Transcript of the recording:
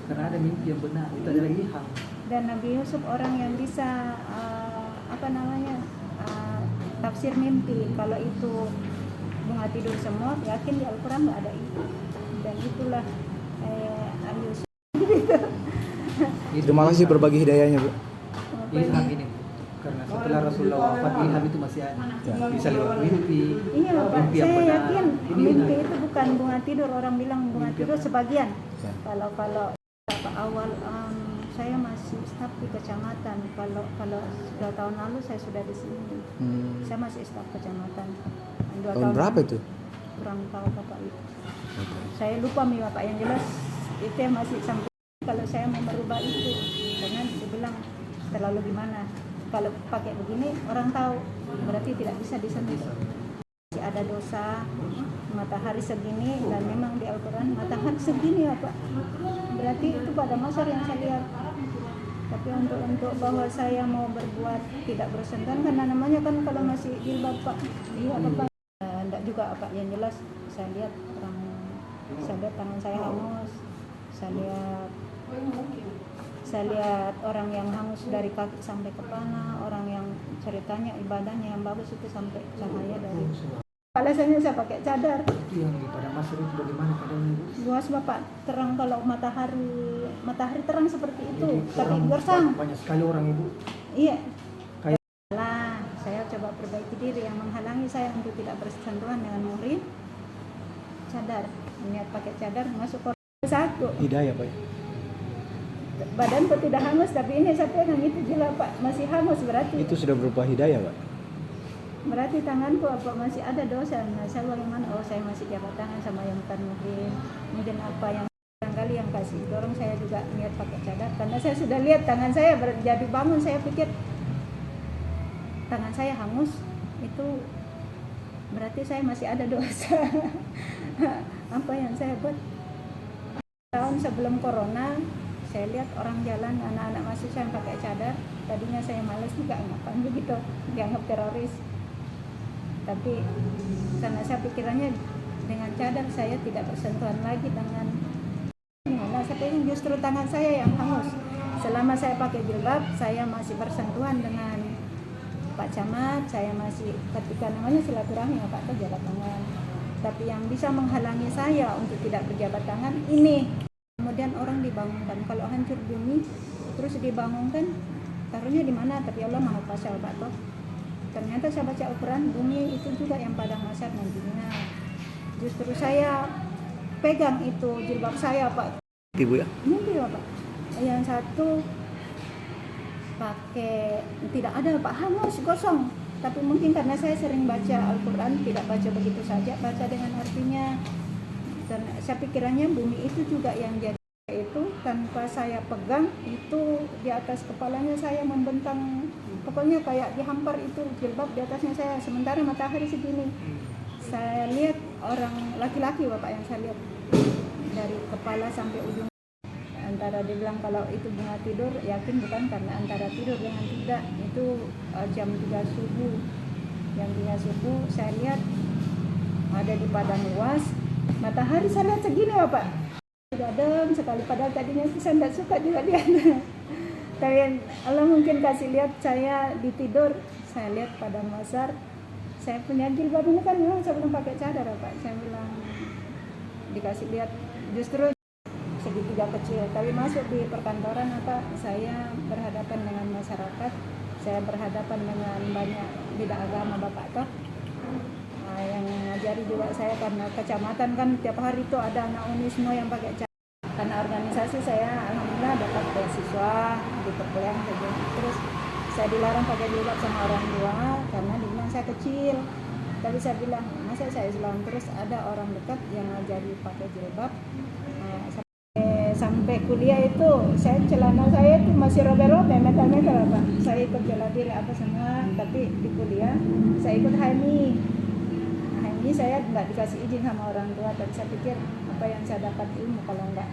Karena ada mimpi yang benar, itu adalah ilham. Dan Nabi Yusuf orang yang bisa tafsir mimpi. Kalau itu bunga tidur semut, yakin di Al-Quran nggak ada itu. Dan itulah Yusuf. Terima kasih berbagi hidayahnya, Bu. Ilham ini, karena setelah Rasulullah wafat, ilham itu masih ada. Bisa lewat mimpi. Iya Pak, mimpi yang saya benar. yakin Ini mimpi benar. itu bukan bunga tidur. Orang bilang bunga Mimpi tidur apa? sebagian. Ya. Kalau awal saya masih staf di kecamatan. Kalau 2 tahun lalu saya sudah di sini. Saya masih staf kecamatan. 2 Tahun berapa itu? Kurang tahu Bapak itu. Saya lupa Bapak, yang jelas itu yang masih sampai kalau saya mau merubah itu, karena dibilang terlalu gimana. Kalau pakai begini orang tahu, berarti tidak bisa disentuh. Masih ada dosa, matahari segini, dan memang di Al-Quran matahari segini ya Pak. Berarti itu pada masa yang saya lihat. Tapi untuk bahwa saya mau berbuat tidak bersentuhan, karena namanya kan kalau masih jilbab Pak, iya Bapak. Enggak juga Pak, yang jelas saya lihat tangan saya hangus, saya lihat orang yang hangus dari kaki sampai kepala, orang yang ceritanya ibadahnya yang bagus itu sampai cahaya dari alasannya saya pakai cadar. Itu yang di padang pasir itu bagaimana keadaannya, Bu? Luas Bapak, terang kalau matahari terang seperti itu, Jadi tapi orang gersang. banyak sekali orang, Ibu. Iya. Kayak Lah, saya coba perbaiki diri yang menghalangi saya untuk tidak bersentuhan dengan murid. Cadar, niat pakai cadar masuk Quran 1. Hidayah, Pak. Badanku tidak hangus, tapi ini saya pegang itu gila Pak, masih hangus berarti. Itu sudah berupa hidayah, Pak. Berarti tanganku apa masih ada dosa. Nah, saya bagaimana? Oh, saya masih jabat tangan sama yang bukan muhrim. Mungkin apa yang barangkali yang kasih dorong saya juga niat pakai cadar. Karena saya sudah lihat tangan saya jadi bangun, saya pikir tangan saya hangus, itu berarti saya masih ada dosa. Apa yang saya buat? Tahun sebelum corona, saya lihat orang jalan, anak-anak mahasiswa yang pakai cadar. Tadinya saya malas juga, ngapain begitu, dianggap teroris. Tapi karena saya pikirannya dengan cadar saya tidak bersentuhan lagi dengan saya justru tangan saya yang hangus. Selama saya pakai jilbab, saya masih bersentuhan dengan Pak Camat, saya masih ketika namanya silaturahmi ya Pak, jabat tangan. Tapi yang bisa menghalangi saya untuk tidak berjabat tangan ini. Kemudian orang dibangunkan, kalau hancur bumi terus dibangunkan, taruhnya di mana? Tapi Allah Maha Kuasa Pak toh. Ternyata saya baca Al-Quran, bumi itu juga yang padang mahsyar nantinya. Justru saya pegang itu jilbab saya Pak. Ibu ya? Mimpi ya Pak. Yang satu pakai tidak ada Pak, hangus gosong. Tapi mungkin karena saya sering baca Al-Quran, tidak baca begitu saja, baca dengan artinya. Dan saya pikirannya bumi itu juga yang jadi itu tanpa saya pegang, itu di atas kepalanya saya membentang, pokoknya kayak dihampar itu jilbab di atasnya saya, sementara matahari segini. Saya lihat orang laki-laki Bapak yang saya lihat dari kepala sampai ujung. Antara dibilang kalau itu bunga tidur, yakin bukan karena antara tidur dengan tidak. Itu jam 3 subuh. Jam 3 subuh saya lihat ada di padang luas. Matahari saya lihat segini Bapak. Sudah adem sekali, padahal tadinya saya tidak suka juga dia. Tapi Allah mungkin kasih lihat saya di tidur. Saya lihat padang mahsyar. Saya punya jilbab ini kan memang saya belum pakai cadar Pak. Saya bilang dikasih lihat justru segitiga kecil, tapi masuk di perkantoran saya berhadapan dengan masyarakat, saya berhadapan dengan banyak bidang agama Bapak toh. Yang ngajari juga saya karena kecamatan kan tiap hari itu ada anak uni semua yang pakai cadar. Karena organisasi saya alhamdulillah dapat beasiswa di perkuliahan saja. Terus saya dilarang pakai jilbab sama orang tua karena dibilang saya kecil. Tapi saya bilang masa saya Islam, terus ada orang dekat yang ngajari pakai jilbab. Sampai kuliah itu saya celana saya itu masih robek-robek, meter-meter Pak. Saya ikut bela diri apa semua, tapi di kuliah saya ikut HMI. HMI saya nggak dikasih izin sama orang tua, tapi saya pikir apa yang saya dapat ilmu kalau enggak